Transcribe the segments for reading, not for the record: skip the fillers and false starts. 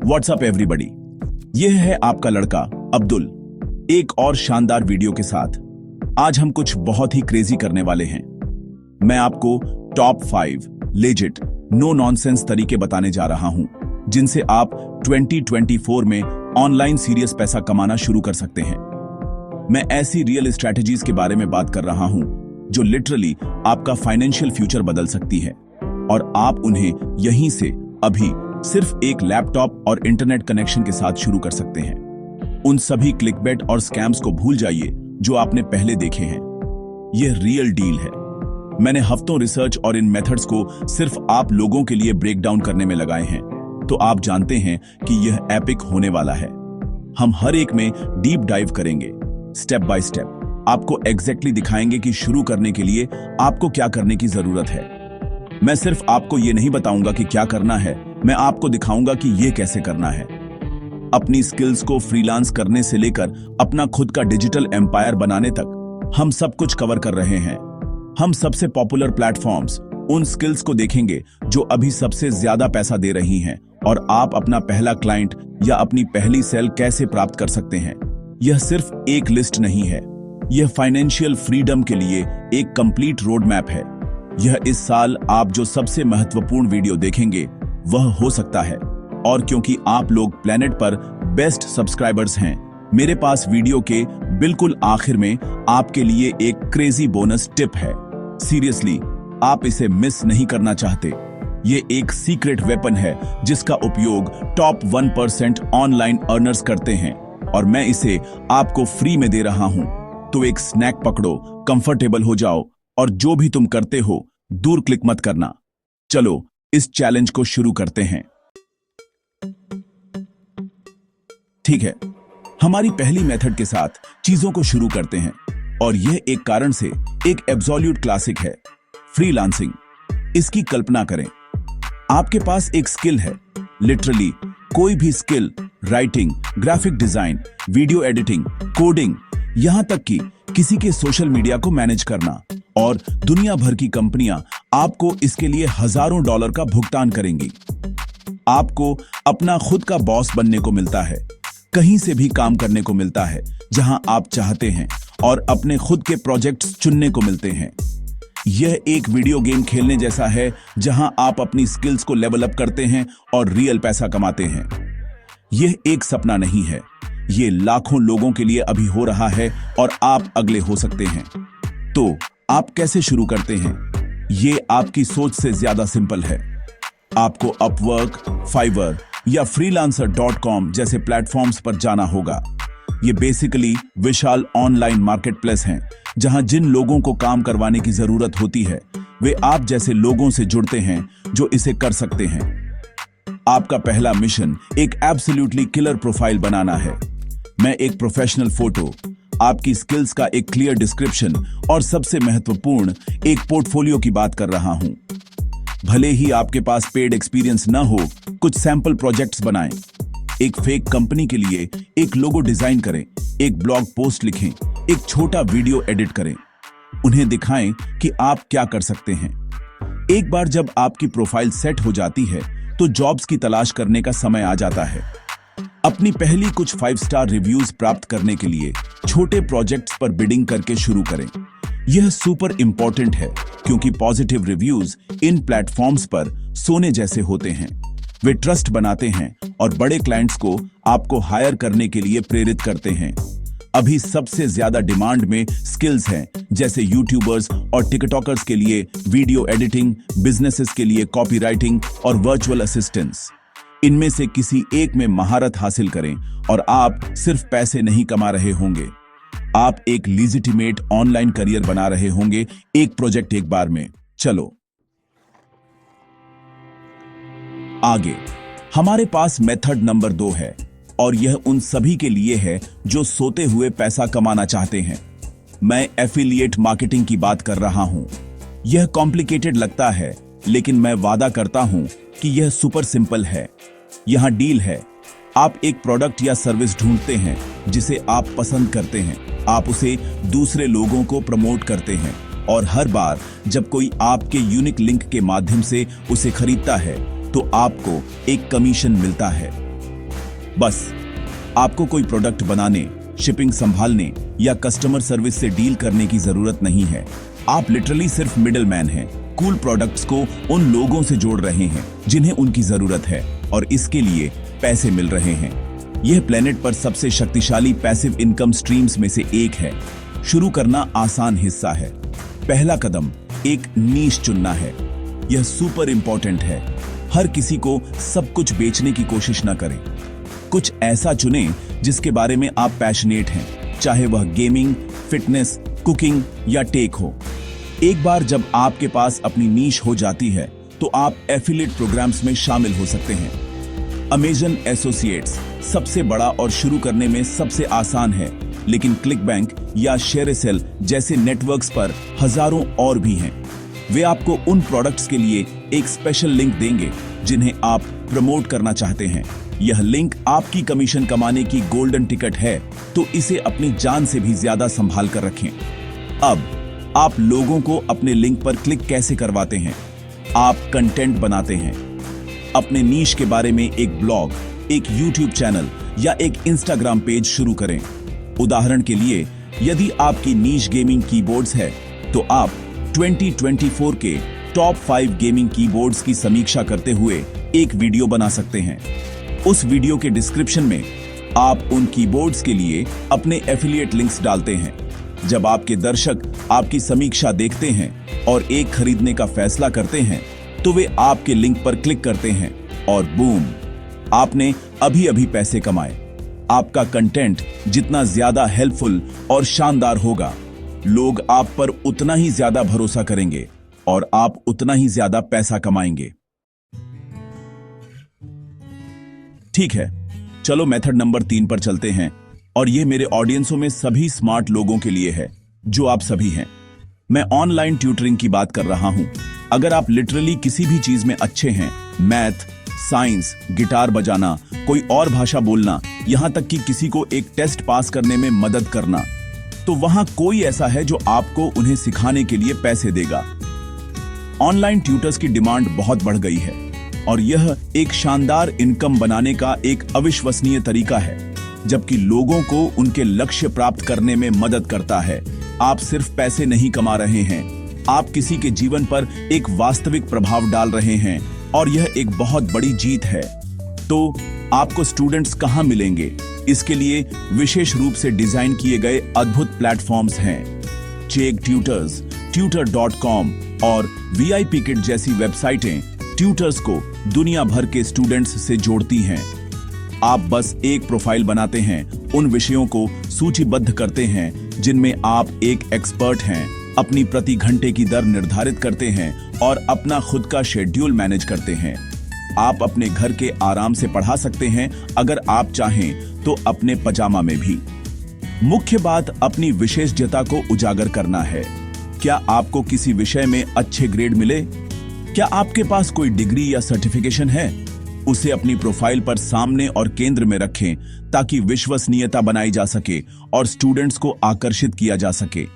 WhatsApp everybody, यह है आपका लड़का अब्दुल एक और शानदार वीडियो के साथ। आज हम कुछ बहुत ही क्रेजी करने वाले हैं। मैं आपको टॉप 5 लेजिट नो नॉनसेंस तरीके बताने जा रहा हूं जिनसे आप 2024 में ऑनलाइन सीरियस पैसा कमाना शुरू कर सकते हैं। मैं ऐसी रियल स्ट्रैटेजीज के बारे में बात कर रहा हूं जो लिटरली आपका फाइनेंशियल फ्यूचर बदल सकती है और आप उन्हें यहीं से अभी सिर्फ एक लैपटॉप और इंटरनेट कनेक्शन के साथ शुरू कर सकते हैं। उन सभी क्लिकबेट और स्कैम्स को भूल जाइए जो आपने पहले देखे हैं। यह रियल डील है। मैंने हफ्तों रिसर्च और इन मेथड्स को सिर्फ आप लोगों के लिए ब्रेक डाउन करने में लगाए हैं, तो आप जानते हैं कि यह एपिक होने वाला है। हम हर एक में डीप डाइव करेंगे, स्टेप बाय स्टेप आपको एग्जैक्टली दिखाएंगे कि शुरू करने के लिए आपको क्या करने की जरूरत है। मैं सिर्फ आपको यह नहीं बताऊंगा कि क्या करना है, मैं आपको दिखाऊंगा कि यह कैसे करना है। अपनी स्किल्स को फ्रीलांस करने से लेकर अपना खुद का डिजिटल एम्पायर बनाने तक हम सब कुछ कवर कर रहे हैं। हम सबसे पॉपुलर प्लेटफॉर्म्स, उन स्किल्स को देखेंगे जो अभी सबसे ज्यादा पैसा दे रही हैं और आप अपना पहला क्लाइंट या अपनी पहली सेल कैसे प्राप्त कर सकते हैं। यह सिर्फ एक लिस्ट नहीं है, यह फाइनेंशियल फ्रीडम के लिए एक कंप्लीट रोड मैप है। यह इस साल आप जो सबसे महत्वपूर्ण वीडियो देखेंगे वह हो सकता है। और क्योंकि आप लोग प्लेनेट पर बेस्ट सब्सक्राइबर्स हैं, मेरे पास वीडियो के बिल्कुल आखिर में आपके लिए एक क्रेजी बोनस टिप है। सीरियसली, आप इसे मिस नहीं करना चाहते। ये एक सीक्रेट वेपन है जिसका उपयोग टॉप 1% ऑनलाइन अर्नर्स करते हैं और मैं इसे आपको फ्री में दे रहा हूं। तो एक स्नैक पकड़ो, कंफर्टेबल हो जाओ और जो भी तुम करते हो दूर क्लिक मत करना। चलो इस चैलेंज को शुरू करते हैं। ठीक है, हमारी पहली मेथड के साथ चीजों को शुरू करते हैं और यह एक कारण से एक एब्सोल्यूट क्लासिक है, फ्रीलांसिंग। इसकी कल्पना करें, आपके पास एक स्किल है, लिटरली कोई भी skill, writing, graphic design, video editing, coding, यहां तक कि किसी के सोशल मीडिया को मैनेज करना, और दुनिया भर की कंपनियां आपको इसके लिए हजारों डॉलर का भुगतान करेंगी। आपको अपना खुद का बॉस बनने को मिलता है, कहीं से भी काम करने को मिलता है जहां आप चाहते हैं और अपने खुद के प्रोजेक्ट्स चुनने को मिलते हैं। यह एक वीडियो गेम खेलने जैसा है जहां आप अपनी स्किल्स को लेवल अप करते हैं और रियल पैसा कमाते हैं। यह एक सपना नहीं है, यह लाखों लोगों के लिए अभी हो रहा है और आप अगले हो सकते हैं। तो आप कैसे शुरू करते हैं? ये आपकी सोच से ज्यादा सिंपल है। आपको अपवर्क, फाइवर या freelancer.com जैसे प्लेटफॉर्म्स पर जाना होगा। ये बेसिकली विशाल ऑनलाइन मार्केटप्लेस हैं जहां जिन लोगों को काम करवाने की जरूरत होती है वे आप जैसे लोगों से जुड़ते हैं जो इसे कर सकते हैं। आपका पहला मिशन एक एब्सोल्युटली किलर प्रोफाइल बनाना है। मैं एक प्रोफेशनल फोटो, आपकी स्किल्स का एक क्लियर डिस्क्रिप्शन और सबसे महत्वपूर्ण एक पोर्टफोलियो की बात कर रहा हूं। भले ही आपके पास पेड एक्सपीरियंस न हो, कुछ सैंपल प्रोजेक्ट्स बनाएं। एक फेक कंपनी के लिए एक लोगो डिजाइन करें, एक ब्लॉग पोस्ट लिखें, एक छोटा वीडियो एडिट करें। उन्हें दिखाएं कि आप क्या कर सकते हैं। एक बार जब आपकी प्रोफाइल सेट हो जाती है तो जॉब्स की तलाश करने का समय आ जाता है। अपनी पहली कुछ 5 स्टार रिव्यूज प्राप्त करने के लिए छोटे प्रोजेक्ट्स पर बिडिंग करके शुरू करें। यह सुपर इंपॉर्टेंट है क्योंकि पॉजिटिव रिव्यूज इन प्लेटफॉर्म्स पर सोने जैसे होते हैं। वे ट्रस्ट बनाते हैं और बड़े क्लाइंट्स को आपको हायर करने के लिए प्रेरित करते हैं। अभी सबसे ज्यादा डिमांड में स्किल्स हैं, जैसे यूट्यूबर्स और टिकटॉकर्स के लिए वीडियो एडिटिंग, बिजनेसेस के लिए कॉपीराइटिंग और वर्चुअल असिस्टेंट्स। इनमें से किसी एक में महारत हासिल करें और आप सिर्फ पैसे नहीं कमा रहे होंगे, आप एक लीजिटिमेट ऑनलाइन करियर बना रहे होंगे, एक प्रोजेक्ट एक बार में। चलो आगे, हमारे पास मेथड नंबर 2 है और यह उन सभी के लिए है जो सोते हुए पैसा कमाना चाहते हैं। मैं एफिलिएट मार्केटिंग की बात कर रहा हूं। यह कॉम्प्लिकेटेड लगता है, लेकिन मैं वादा करता हूं कि यह सुपर सिंपल है। यहां डील है, आप एक प्रोडक्ट या सर्विस ढूंढते हैं जिसे आप पसंद करते हैं, आप उसे दूसरे लोगों को प्रमोट करते हैं और हर बार जब कोई आपके यूनिक लिंक के माध्यम से उसे खरीदता है तो आपको एक कमीशन मिलता है। बस आपको कोई प्रोडक्ट बनाने, शिपिंग संभालने या कस्टमर सर्विस से डील करने की जरूरत नहीं है। आप लिटरली सिर्फ मिडिल मैन हैं। कूल प्रोडक्ट्स को उन लोगों से जोड़ रहे हैं जिन्हें उनकी जरूरत है और इसके लिए पैसे मिल रहे हैं। यह प्लेनेट पर सबसे शक्तिशाली पैसिव इनकम स्ट्रीम्स में से एक है। शुरू करना आसान हिस्सा है। पहला कदम एक नीश चुनना है। यह सुपर इंपॉर्टेंट है। हर किसी को सब कुछ बेचने की कोशिश न करें। कुछ ऐसा चुनें जिसके बारे में आप पैशनेट हैं, चाहे वह गेमिंग, फिटनेस, कुकिंग या टेक हो। एक बार जब आपके पास अपनी नीश हो जाती है तो आप एफिलिएट प्रोग्राम्स में शामिल हो सकते हैं। अमेजन एसोसिएट्स सबसे बड़ा और शुरू करने में सबसे आसान है, लेकिन क्लिकबैंक या शेयरसेल जैसे नेटवर्क्स पर हजारों और भी हैं। वे आपको उन प्रोडक्ट्स के लिए एक स्पेशल लिंक देंगे जिन्हें आप प्रमोट करना चाहते हैं। यह लिंक आपकी कमीशन कमाने की गोल्डन टिकट है, तो इसे अपनी जान से भी ज्यादा संभाल कर रखें। अब आप लोगों को अपने लिंक पर क्लिक कैसे करवाते हैं? आप कंटेंट बनाते हैं। अपने नीश के बारे में एक ब्लॉग, एक यूट्यूब चैनल या एक इंस्टाग्राम पेज शुरू करें। उदाहरण के लिए, यदि आपकी नीश गेमिंग कीबोर्ड्स है तो आप 2024 के टॉप 5 गेमिंग कीबोर्ड्स की समीक्षा करते हुए एक वीडियो बना सकते हैं। उस वीडियो के डिस्क्रिप्शन में आप उन कीबोर्ड्स के लिए अपने एफिलिएट लिंक्स डालते हैं। जब आपके दर्शक आपकी समीक्षा देखते हैं और एक खरीदने का फैसला करते हैं, तो वे आपके लिंक पर क्लिक करते हैं और बूम, आपने अभी पैसे कमाए। आपका कंटेंट जितना ज्यादा हेल्पफुल और शानदार होगा, लोग आप पर उतना ही ज्यादा भरोसा करेंगे और आप उतना ही ज्यादा पैसा कमाएंगे। ठीक है, चलो मेथड नंबर 3 पर चलते हैं और यह मेरे ऑडियंसों में सभी स्मार्ट लोगों के लिए है, जो आप सभी हैं। मैं ऑनलाइन ट्यूटरिंग की बात कर रहा हूं। अगर आप लिटरली किसी भी चीज में अच्छे हैं, मैथ, साइंस, गिटार बजाना, कोई और भाषा बोलना, यहां तक कि किसी को एक टेस्ट पास करने में मदद करना, तो वहां कोई ऐसा है जो आपको उन्हें सिखाने के लिए पैसे देगा। ऑनलाइन ट्यूटर्स की डिमांड बहुत बढ़ गई है और यह एक शानदार इनकम बनाने का एक अविश्वसनीय तरीका है, जबकि लोगों को उनके लक्ष्य प्राप्त करने में मदद करता है। आप सिर्फ पैसे नहीं कमा रहे हैं, आप किसी के जीवन पर एक वास्तविक प्रभाव डाल रहे हैं और यह एक बहुत बड़ी जीत है। तो आपको स्टूडेंट्स कहां मिलेंगे? इसके लिए विशेष रूप से डिजाइन किए गए अद्भुत प्लेटफॉर्म्स हैं। चेक ट्यूटर्स, tutor.com और VIP किट जैसी वेबसाइटें ट्यूटर्स को दुनिया भर के स्टूडेंट्स से जोड़ती हैं। आप बस एक प्रोफाइल बनाते हैं, उन विषयों को सूचीबद्ध करते हैं जिनमें आप एक एक्सपर्ट हैं, अपनी प्रति घंटे की दर निर्धारित करते हैं और अपना खुद का शेड्यूल मैनेज करते हैं। आप अपने घर के आराम से पढ़ा सकते हैं, अगर आप चाहें तो अपने पजामा में भी। मुख्य बात अपनी विशेषज्ञता को उजागर करना है। क्या आपको किसी विषय में अच्छे ग्रेड मिले? क्या आपके पास कोई डिग्री या सर्टिफिकेशन है? उसे अपनी प्रोफाइल पर सामने और केंद्र में रखें ताकि विश्वसनीयता बनाई जा सके और स्टूडेंट्स को आकर्षित किया जा सके।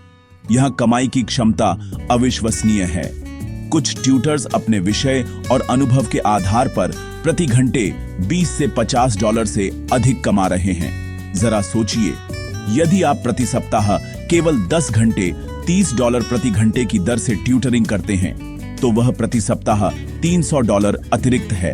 यहां कमाई की क्षमता अविश्वसनीय है। कुछ ट्यूटर्स अपने विषय और अनुभव के आधार पर प्रति घंटे $20 से $50 से अधिक कमा रहे हैं। जरा सोचिए, यदि आप प्रति सप्ताह केवल 10 घंटे $30 प्रति घंटे की दर से ट्यूटरिंग करते हैं, तो वह प्रति सप्ताह $300 अतिरिक्त है।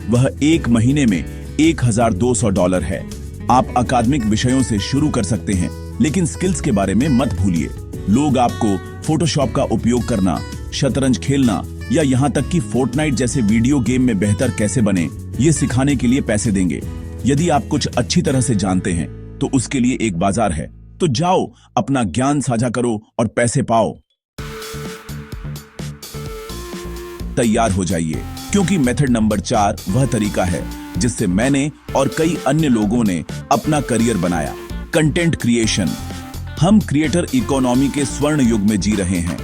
वह एक महीने में $1200 है। आप अकादमिक विषयों से शुरू कर सकते हैं, लेकिन स्किल्स के बारे में मत भूलिए। लोग आपको फोटोशॉप का उपयोग करना, शतरंज खेलना या यहाँ तक कि फोर्टनाइट जैसे वीडियो गेम में बेहतर कैसे बने, ये सिखाने के लिए पैसे देंगे। यदि आप कुछ अच्छी तरह से जानते हैं तो उसके लिए एक बाजार है। तो जाओ, अपना ज्ञान साझा करो और पैसे पाओ। तैयार हो जाइए, क्योंकि मेथड नंबर 4 वह तरीका है जिससे मैंने और कई अन्य लोगों ने अपना करियर बनाया, कंटेंट क्रिएशन। हम क्रिएटर इकोनॉमी के स्वर्ण युग में जी रहे हैं।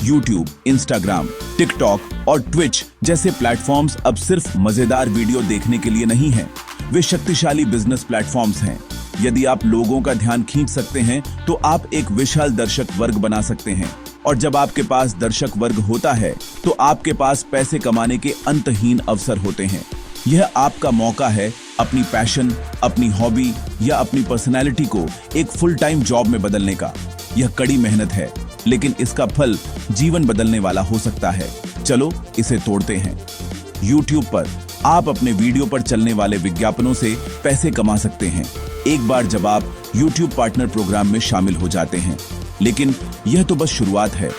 YouTube, Instagram, TikTok और Twitch जैसे प्लेटफॉर्म्स अब सिर्फ मजेदार वीडियो देखने के लिए नहीं हैं, वे शक्तिशाली बिजनेस प्लेटफॉर्म्स हैं। यदि आप लोगों का ध्यान खींच सकते हैं तो आप एक विशाल दर्शक वर्ग बना सकते हैं, और जब आपके पास दर्शक वर्ग होता है तो आपके पास पैसे कमाने के अंतहीन अवसर होते हैं। यह आपका मौका है अपनी पैशन, अपनी हॉबी या अपनी पर्सनैलिटी को एक फुल टाइम जॉब में बदलने का। यह कड़ी मेहनत है, लेकिन इसका फल जीवन बदलने वाला हो सकता है। चलो इसे तोड़ते हैं। YouTube पर आप अपने वीडियो पर चलने वाले विज्ञापनों से पैसे कमा सकते हैं, एक बार जब आप YouTube पार्टनर प्रोग्राम में शामिल हो जाते हैं। लेकिन यह तो बस शुरुआत है।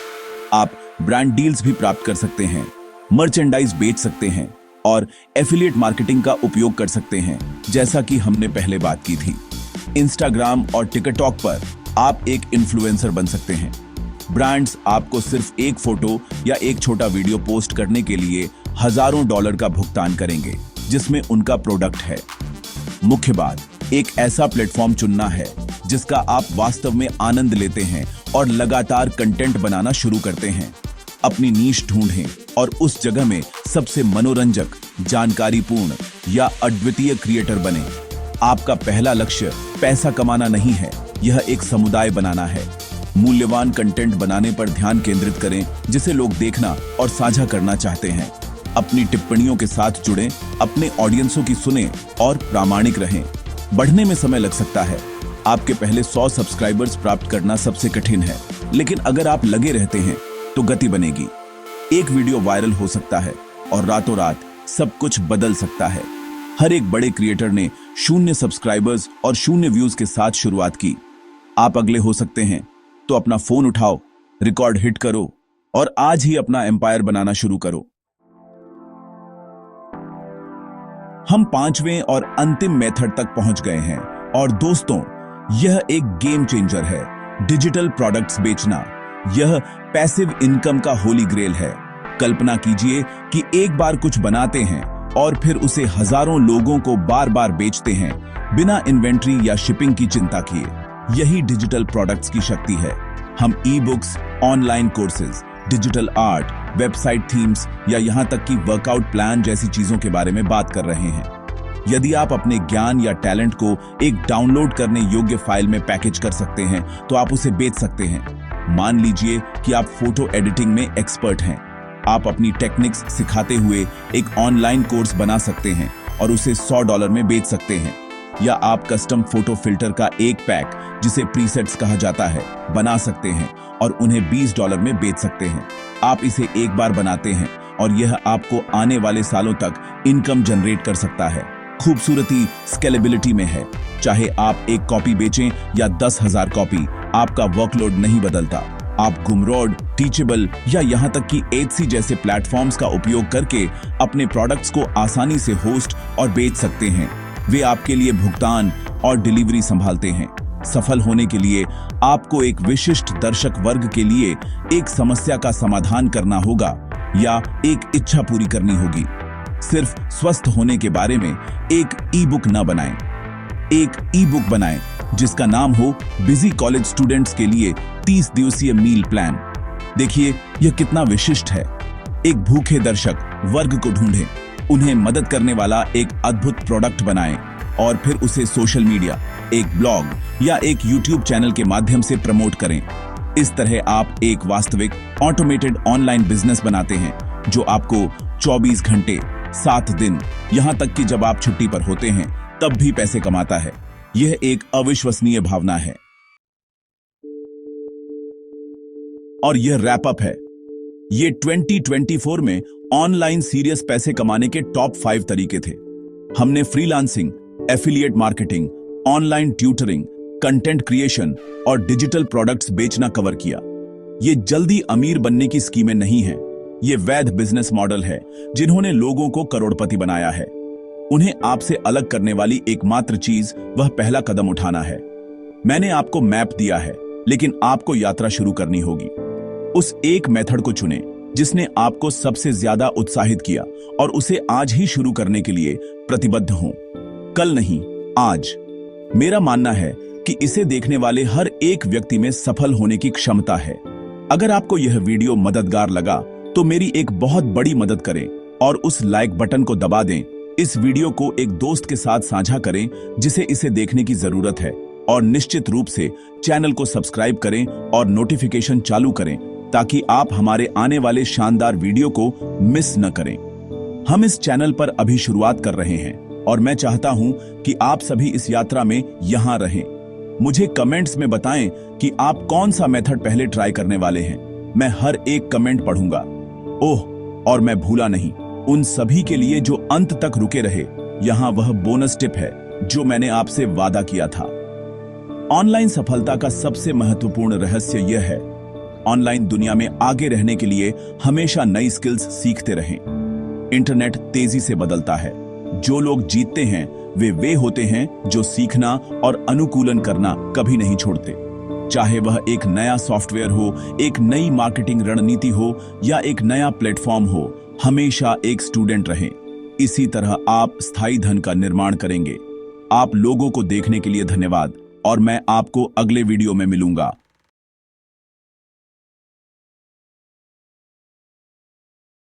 आप ब्रांड डील्स भी प्राप्त कर सकते हैं, मर्चेंडाइज बेच सकते हैं और एफिलिएट मार्केटिंग का उपयोग कर सकते हैं, जैसा कि हमने पहले बात की थी। इंस्टाग्राम और टिकटॉक पर आप एक इन्फ्लुएंसर बन सकते हैं। ब्रांड्स आपको सिर्फ एक फोटो या एक छोटा वीडियो पोस्ट करने के लिए हजारों डॉलर का भुगतान करेंगे, जिसमें उनका प्रोडक्ट है। मुख्य बात, एक ऐसा प्लेटफॉर्म चुनना है जिसका आप वास्तव में आनंद लेते हैं और लगातार कंटेंट बनाना शुरू करते हैं। अपनी नीश ढूंढें और उस जगह में सबसे मनोरंजक, जानकारीपूर्ण या अद्वितीय क्रिएटर बने। आपका पहला लक्ष्य पैसा कमाना नहीं है, यह एक समुदाय बनाना है। मूल्यवान कंटेंट बनाने पर ध्यान केंद्रित करें जिसे लोग देखना और साझा करना चाहते हैं। अपनी टिप्पणियों के साथ जुड़ें, अपने ऑडियंसों की सुनें और प्रामाणिक रहें। बढ़ने में समय लग सकता है। आपके पहले 100 सब्सक्राइबर्स प्राप्त करना सबसे कठिन है, लेकिन अगर आप लगे रहते हैं तो गति बनेगी। एक वीडियो वायरल हो सकता है और रातों रात सब कुछ बदल सकता है। हर एक बड़े क्रिएटर ने 0 सब्सक्राइबर्स और 0 व्यूज के साथ शुरुआत की। आप अगले हो सकते हैं, तो अपना फोन उठाओ, रिकॉर्ड हिट करो और आज ही अपना एम्पायर बनाना शुरू करो। हम 5वें और अंतिम मेथड तक पहुंच गए हैं और दोस्तों, यह एक गेम चेंजर है। डिजिटल प्रोडक्ट्स बेचना, यह पैसिव इनकम का होली ग्रेल है। कल्पना कीजिए कि एक बार कुछ बनाते हैं और फिर उसे हजारों लोगों को बार बार बेचते हैं, बिना इन्वेंट्री या शिपिंग की चिंता किए। यही डिजिटल प्रोडक्ट्स की शक्ति है। हम e books, online courses, digital art, website themes या यहां तक कि वर्कआउट प्लान जैसी चीजों के बारे में बात कर रहे हैं। यदि आप अपने ज्ञान या टैलेंट को एक डाउनलोड करने योग्य फाइल में पैकेज कर सकते हैं, तो आप उसे बेच सकते हैं। मान लीजिए कि आप फोटो एडिटिंग में एक्सपर्ट हैं। आप अपनी टेक्निक्स सिखाते हुए एक ऑनलाइन कोर्स बना सकते हैं और उसे $100 में बेच सकते हैं। या आप कस्टम फोटो फिल्टर का एक पैक, जिसे प्रीसेट्स कहा जाता है, बना सकते हैं और उन्हें $20 में बेच सकते हैं। आप इसे एक बार बनाते हैं और यह आपको आने वाले सालों तक इनकम जनरेट कर सकता है। खूबसूरती स्केलेबिलिटी में है। चाहे आप एक कॉपी बेचें या 10,000 कॉपी, आपका वर्कलोड नहीं बदलता। आप गुमरोड, टीचेबल या यहाँ तक कि एडसी जैसे प्लेटफॉर्म्स का उपयोग करके अपने प्रोडक्ट्स को आसानी से होस्ट और बेच सकते हैं। वे आपके लिए भुगतान और डिलीवरी संभालते हैं। सफल होने के लिए आपको एक विशिष्ट दर्शक वर्ग के लिए एक समस्या का समाधान करना होगा या एक इच्छा पूरी करनी होगी। सिर्फ स्वस्थ होने के बारे में एक ई बुक न बनाएं। एक ई बुक बनाएं जिसका नाम हो बिजी कॉलेज स्टूडेंट्स के लिए 30 दिवसीय मील प्लान। देखिए यह कितना विशिष्ट है। एक भूखे दर्शक वर्ग को ढूंढें, उन्हें मदद करने वाला एक अद्भुत प्रोडक्ट बनाएं और फिर उसे सोशल मीडिया, एक ब्लॉग या एक यूट्यूब चैनल के माध्यम से प्रमोट करें। इस तरह आप एक वास्तविक ऑटोमेटेड ऑनलाइन बिजनेस बनाते हैं जो आपको 24 घंटे, 7 दिन, यहां तक कि जब आप छुट्टी पर होते हैं तब भी पैसे कमाता है। यह एक अविश्वसनीय भावना है। और यह रैप अप है। ये 2024 में ऑनलाइन सीरियस पैसे कमाने के टॉप 5 तरीके थे। हमने freelancing, affiliate marketing, online tutoring, content creation और डिजिटल प्रोडक्ट्स बेचना कवर किया। ये जल्दी अमीर बनने की स्कीमें नहीं हैं। ये वैध बिजनेस मॉडल है जिन्होंने लोगों को करोड़पति बनाया है। उन्हें आपसे अलग करने वाली एकमात्र चीज वह पहला कदम उठाना है। मैंने आपको मैप दिया है, लेकिन आपको यात्रा शुरू करनी होगी। उस एक मेथड को चुनें जिसने आपको सबसे ज्यादा उत्साहित किया और उसे आज ही शुरू करने के लिए प्रतिबद्ध हों। कल नहीं, आज। मेरा मानना है कि इसे देखने वाले हर एक व्यक्ति में सफल होने की क्षमता है। अगर आपको यह वीडियो मददगार लगा तो मेरी एक बहुत बड़ी मदद करें और उस लाइक बटन को दबा दें। इस वीडियो को एक दोस्त के साथ साझा करें जिसे इसे देखने की जरूरत है, और निश्चित रूप से चैनल को सब्सक्राइब करें और नोटिफिकेशन चालू करें ताकि आप हमारे आने वाले शानदार वीडियो को मिस न करें। हम इस चैनल पर अभी शुरुआत कर रहे हैं, और मैं चाहता हूं कि आप सभी इस यात्रा में यहां रहें। मुझे कमेंट्स में बताएं कि आप कौन सा मेथड पहले ट्राई करने वाले हैं। मैं हर एक कमेंट पढ़ूंगा। ओह, और मैं भूला नहीं, उन सभी के लिए जो अंत तक रुके रहे, यहां वह बोनस टिप है जो मैंने आपसे वादा किया था। ऑनलाइन सफलता का सबसे महत्वपूर्ण रहस्य यह है, ऑनलाइन दुनिया में आगे रहने के लिए हमेशा नई स्किल्स सीखते रहें। इंटरनेट तेजी से बदलता है। जो लोग जीतते हैं वे होते हैं जो सीखना और अनुकूलन करना कभी नहीं छोड़ते। चाहे वह एक नया सॉफ्टवेयर हो, एक नई मार्केटिंग रणनीति हो या एक नया प्लेटफॉर्म हो, हमेशा एक स्टूडेंट रहें। इसी तरह आप स्थायी धन का निर्माण करेंगे। आप लोगों को देखने के लिए धन्यवाद और मैं आपको अगले वीडियो में मिलूंगा।